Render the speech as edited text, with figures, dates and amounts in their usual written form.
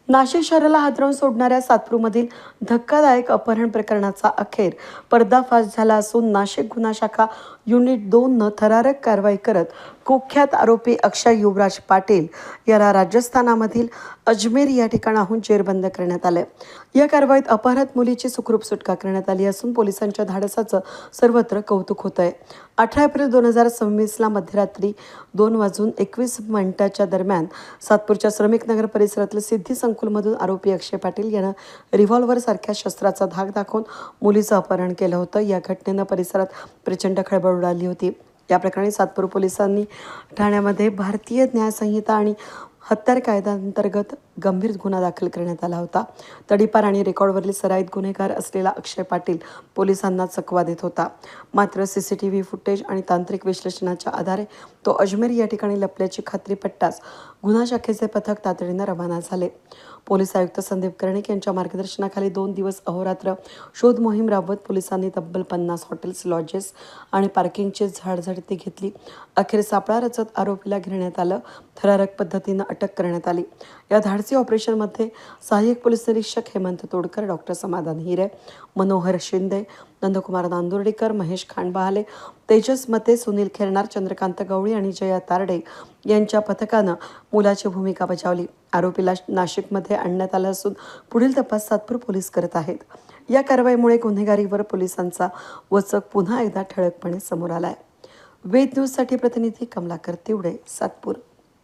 नाशिक शहराला हादरवून सोडणाऱ्या सातपूरमधील धक्कादायक अपहरण प्रकरणाचा अखेर पर्दाफाश झाला असून नाशिक गुन्हा शाखा युनिट 2 थरारक कारवाई करत कुख्यात आरोपी अक्षय युवराज पाटील याला राजस्थानामधील अजमेर या ठिकाणाहून जेरबंद करण्यात आले। या कारवाईत अपहरित मुलीची सुखरूप सुटका करण्यात आली असून पोलिसांच्या धाडसाचं सर्वत्र कौतुक होत आहे। 18 एप्रिल 2026ला मध्यरात्री 2:21 दरम्यान सातपूरच्या श्रमिक नगर परिसरातील सिद्धी संकुलमधून आरोपी अक्षय पाटील यानं रिव्हॉल्व्हर सारख्या शस्त्राचा धाक दाखवून मुलीचं अपहरण केलं होतं। या घटनेनं परिसरात प्रचंड खळबळ उडाली होती। या प्रकरणी सातपूर पोलिसांनी ठाण्यामध्ये भारतीय न्याय संहिता आणि हत्यार कायद्याअंतर्गत गंभीर गुन्हा दाखल करण्यात आला होता। तडीपार आणि रेकॉर्डवरील सराईत गुन्हेगार असलेला अक्षय पाटील पोलिसांना चकवा देत होता। मात्र सीसीटीव्ही फुटेज आणि तांत्रिक विश्लेषणाच्या आधारे तो अजमेर या ठिकाणी लपल्याची खात्री पटताच गुन्हा शाखेचे पथक तातडीनं रवाना झाले। पोलीस आयुक्त संदीप कर्णिक यांच्या मार्गदर्शनाखाली 2 दिवस अहोरात्र शोध मोहीम राबवत पोलिसांनी तब्बल 50 हॉटेल्स, लॉजेस आणि पार्किंगची झाडझडती घेतली। अखेर सापळा रचत आरोपीला घेण्यात आलं। थरारक पद्धतीनं अटक करण्यात आली। या धाडसी ऑपरेशनमध्ये सहाय्यक पोलीस निरीक्षक हेमंत तोडकर, डॉक्टर समाधान हिरे, मनोहर शिंदे, नंदकुमार नांदुर्डीकर, महेश खांडबहाले, तेजस मते, सुनील खेरनार, चंद्रकांत गवळी आणि जया तारडे यांच्या पथकानं मुलाची भूमिका बजावली। आरोपीला नाशिकमध्ये आणण्यात आलं असून पुढील तपास सातपूर पोलीस करत आहेत। या कारवाईमुळे गुन्हेगारीवर पोलिसांचा वचक पुन्हा एकदा ठळकपणे समोर आलाय। वेद न्यूजसाठी प्रतिनिधी कमलाकर तिवडे, सातपूर।